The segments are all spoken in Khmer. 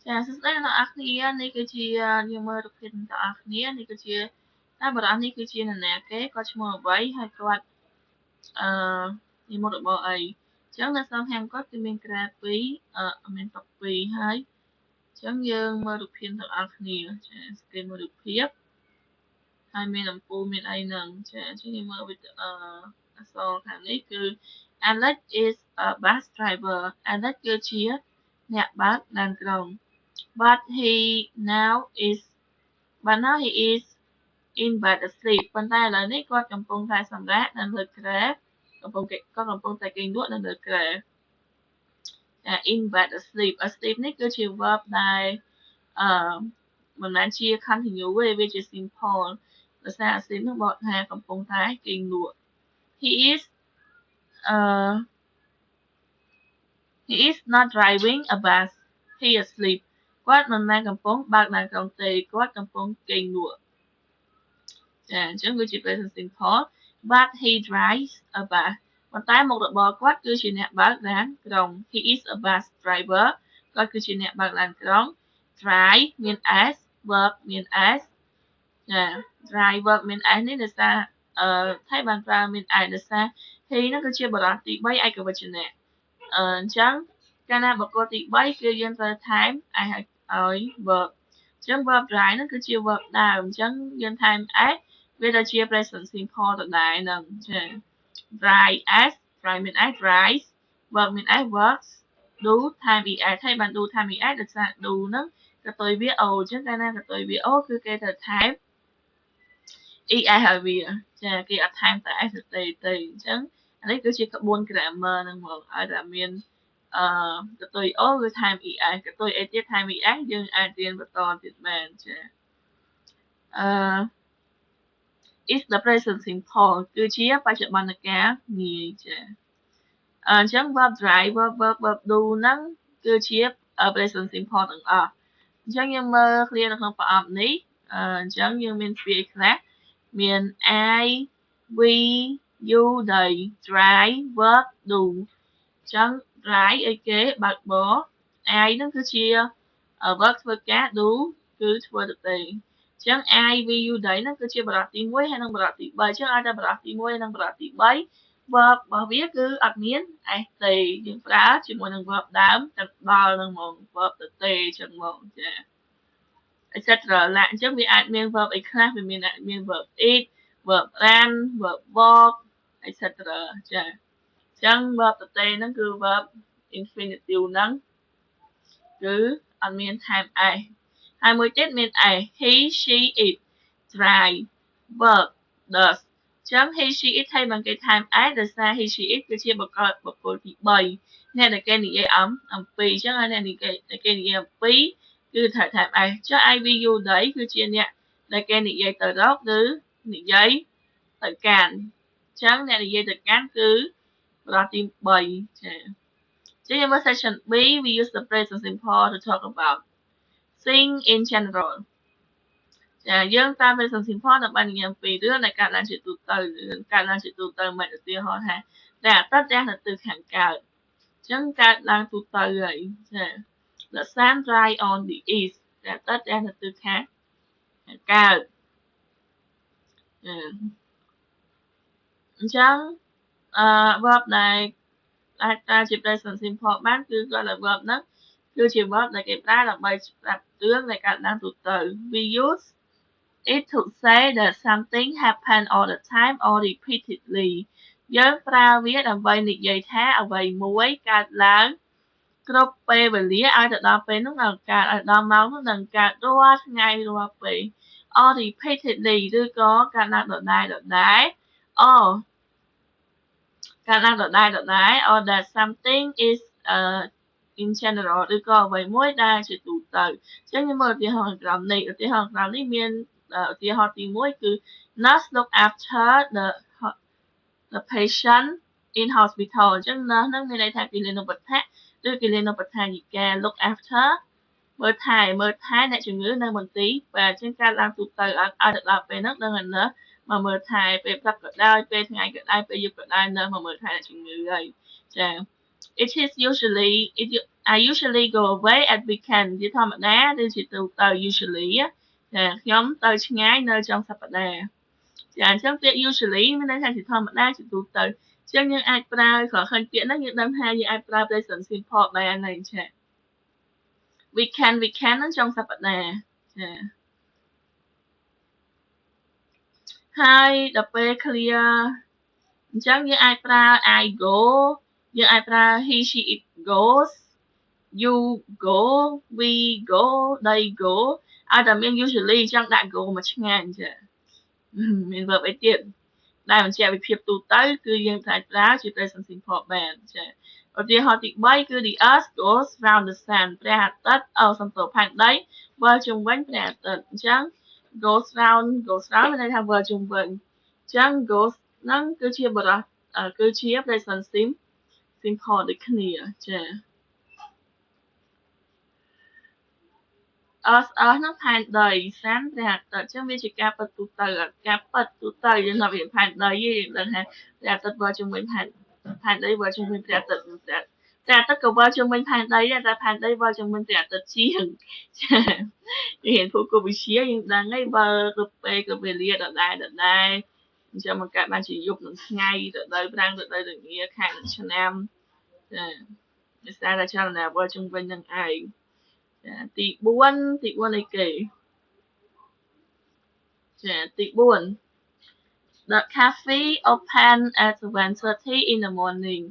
ចាសួស្តីអ្នកនរអគ្នានេះគឺជានាមរូបភាពអ្នកនរអគ្នានេះគឺជាតែបរិបទនេះគឺជានរណាគេគាត់ឈ្មោះអ្វីហើយគាត់អឺនិមន្តរបស់អីអញ្ចឹងនៅសងខាងគាត់គឺមានក្រា2មានតុ2ហើយអញ្ចឹងយើងមើលរូបភាពទាំងអស់គ្នាចាគេមើលរូបភាពហើយមានអំពូលមានអីហ្នឹងចាអញ្ចឹងយើងមើលវីដេអូអក្សរខាងនេះគឺ Alex is a bus driver Alex គឺជាអ្នកបើកឡានក្រុង but now is but now he is in bed asleep ប៉ុន្តែឥឡូវនេះគាត់កំពុងតែសម្រាកនៅលើគ្រែកំពុងតែគេងលក់នៅលើគ្រែ in bed asleep នេះគឺជា verb ដែលអឺមិនមែនជា continue ទេវាជា simple ដោយសារ asleep នោះបកថាកំពុងតែគេងលក់ he is អឺ he is not driving a bus he asleep គាត់មិនមែនកំពុងបើកឡានក្រុងទេគាត់កំពុងគេងលក់ចាអញ្ចឹងវាជា present simple but he drives a bus ប៉ុន្តែមុខរបរគាត់គឺជាអ្នកបើកឡានក្រុង he is a bus driver គាត់គឺជាអ្នកបើកឡានក្រុង drive មាន s work មាន s ចា drive work មាន s នេះដោយសារថៃបានប្រើមាន s ដោយសារ he នោះគឺជាបរិបទទី3ឯកវចនៈអញ្ចឹងកាលណាបុគ្គលទី3គឺយើងត្រូវថែម s ឲ្យ verb អញ្ចឹង verb drive ហ្នឹងគឺជា verb ដើមអញ្ចឹងយើងថែម s វាទៅជា present simple ដដែលហ្នឹងចា drive s drive មាន s drive work មាន s works do ថែម es ហើយបាន do ថែម es ដោយសារ do ហ្នឹងកតុយវា o អញ្ចឹងកាលណាកតុយវា o គឺគេត្រូវថែម es ឲ្យវាចាគេអត់ថែមតែ s ទេអញ្ចឹងអានេះគឺជាក្បួន grammar ហ្នឹងមកឲ្យតែមានកតុយ o គឺថែម es កតុយអីទៀតថែម es យើងអាចរៀនបន្តទៀតបានចាអឺ is the present simple គឺជាបច្ចុប្បន្នកាលងាយចាអញ្ចឹង verb drive verb do ហ្នឹងគឺជា present simple ទាំងអស់អញ្ចឹងយើងមើលគ្នានៅក្នុងប្រអប់នេះអញ្ចឹងយើងមានស្ពាយខ្លះមាន I we you they drive work do អញ្ចឹង drive អីគេបើកបរ I ហ្នឹងគឺជា verb ធ្វើការ do គឺធ្វើទៅទេអញ្ចឹង I we you they ហ្នឹងគឺជាបរិបទទី1ហើយនិងបរិបទទី3អញ្ចឹងឲ្យតែបរិបទទី1និងបរិបទទី3 verb របស់វាគឺអត់មាន s ទេយើងប្រើជាមួយនឹង verb ដើមទាំងដល់នឹងហ្មង verb ទៅទេអញ្ចឹងមកចា etc ឡាអញ្ចឹងវាអាចមាន verb អីខ្លះវាមានអាចមាន verb eat verb run verb walk etc ចាអញ្ចឹង verb ទៅទេហ្នឹងគឺ verb infinitive ហ្នឹងគឺអត់មានថែម s ហើយមួយទៀតមាន s he she it try work does ចឹង he she it ហើយបានគេថែម s ដោយសារ he she it គឺជាបុគ្គលទី3អ្នកដែលគេនិយាយអំពីចឹងហើយអ្នកដែលគេនិយាយអំពីគឺត្រូវថែម s ចុះ I will you they គឺជាអ្នកដែលគេនិយាយទៅរកឬនិយាយទៅកាន់ចឹងអ្នកនិយាយទៅកាន់គឺបរិបទទី3ចាចឹងយើងមើល section B we use the present simple to talk about thing in general ចាយើងតាម present simple ដើម្បីនិយាយអំពីរឿងដែលកើតឡើងជាទូទៅរឿងកើតឡើងជាទូទៅមិនឧទាហរណ៍ថាតែអតីតដែលនៅទិសខាងកើតអញ្ចឹងកើតឡើងទូទៅហើយចា The sun rise on the east តែអតីតដែលនៅទិសខាងកើតអញ្ចឹងverb ដែលអាចប្រើជា present simple បានគឺគាត់ឲ្យ verb ហ្នឹងគឺជា verb ដែលគេប្រើដើម្បីប្រាប់រឿងដែលកើតឡើងទូទៅ we use it to say that something happen all the time or repeatedly យើងប្រើវាដើម្បីនិយាយថាអ្វីមួយកើតឡើងគ្រប់ពេលវេលាឲ្យទៅដល់ពេលនោះនឹងកើតឲ្យដល់ម៉ោងនោះនឹងកើតរាល់ថ្ងៃរាល់ពេល or repeatedly ឬក៏កើតឡើងដដែល or កើតឡើងដដែល or that something is in general ឬក៏អ្វីមួយដែលជាទូទៅអញ្ចឹងយើងមើលឧទាហរណ៍ក្រោមនេះឧទាហរណ៍ក្រោមនេះមានឧទាហរណ៍ទី1គឺ nurse look after the patient in hospital អញ្ចឹង nurse ហ្នឹងមានន័យថាគិលានុបដ្ឋៈឬគិលានុបដ្ឋាយិកា look after មើលថែអ្នកជំងឺនៅមន្ទីរពេទ្យអញ្ចឹងកើតឡើងទូទៅឲ្យទៅដល់ពេលហ្នឹងដឹងថា nurse មកមើលថែពេលព្រឹកក៏ដោយពេលថ្ងៃក៏ដោយពេលយប់ក៏ដោយ nurse មកមើលថែអ្នកជំងឺហើយចា I usually go away at weekend ជាធម្មតាគឺជាទូទៅ usually ចាខ្ញុំទៅឆ្ងាយនៅចុងសប្តាហ៍ចាអញ្ចឹងពាក្យ usually មានន័យថាជាធម្មតាជាទូទៅអញ្ចឹងយើងអាចប្រើគ្រាន់ឃើញពាក្យហ្នឹងយើងដឹងថាយើងអាចប្រើ present simple បានហើយចា weekend ហ្នឹងចុងសប្តាហ៍ចាហើយដល់ពេល clear អញ្ចឹងយើងអាចប្រើ I go យើងអាចប្រើ he she it goes you go we go they go ឲ្យតែមាន usually អញ្ចឹងដាក់ go មកឆ្ងាយចាមាន verb អីទៀតដែលបញ្ជាក់ពីភាពទូទៅគឺយើងអាចប្រើជា present simple បានចាឧទាហរណ៍ទី3គឺ the earth goes round the sun ព្រះអាទិត្យសំទោផែនដីវិលជុំវិញព្រះអាទិត្យអញ្ចឹង goes round មានន័យថាវិលជុំវិញអញ្ចឹង goes ហ្នឹងគឺជាបរិយាគឺជា present simple ដូចគ្នាចា earth ហ្នឹងផែនដី sun ព្រះអាទិត្យអញ្ចឹងវាជាការពិតទូទៅការពិតទូទៅយើងថាវាផែនដីយើងដឹងថាព្រះអាទិត្យវិលជុំវិញផែនដីវិលជុំវិញព្រះអាទិត្យព្រះអាទិត្យក៏វិលជុំវិញផែនដីដែរតែផែនដីវិលជុំវិញព្រះអាទិត្យជាងចាយើងរៀនភូមិគវិទ្យាយើងដឹងហើយវិលទៅពេលក៏វេលាដដែលអញ្ចឹងมันកើតបានជាយប់និងថ្ងៃរដូវប្រាំងរដូវរងាខែនិងឆ្នាំចាដោយសារតែចលនាវិលជុំវិញនឹងឯងចាទី4អីគេចាទី4 The cafe open at 7:30 in the morning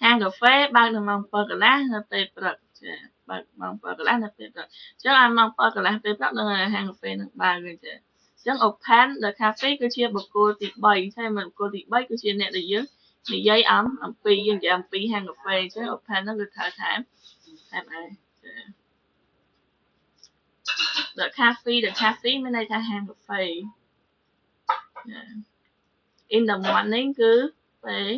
ហាងកាហ្វេបើកនៅម៉ោង 7 កន្លះនៅពេលព្រឹកចាបើកម៉ោង 7 កន្លះនៅពេលព្រឹកអញ្ចឹងឲ្យម៉ោង 7 កន្លះពេលព្រឹកនៅហាងកាហ្វេនឹងបើកវិញចាអញ្ចឹង open the cafe គឺជាបុគ្គលទី3តែបុគ្គលទី3គឺជាអ្នកដែលយើងនិយាយអំពីយើងនិយាយអំពីហាងកាហ្វេអញ្ចឹង open ហ្នឹងគឺត្រូវថែមឯចា The cafe មានន័យថាហាងកាហ្វេ in the morning គឺពេល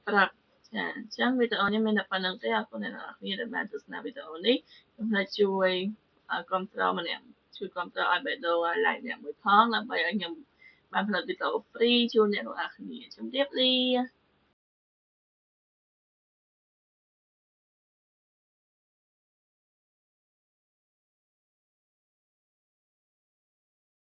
ព្រឹកចាអញ្ចឹងវីដេអូនេះមានតែប៉ុណ្្នឹងទេអរគុណអ្នកនរគ្នាដែលបានទស្សនាវីដេអូនេះកុំភ្លេចជួយគ្រប់គ្រងម្នាក់ជួយគ្រប់គ្រងឲ្យបេដូឲ្យ like អ្នកមួយផងដើម្បីឲ្យខ្ញុំបានផលិតវីដេអូ free ជូនអ្នកនរគ្នាជម្រាបលា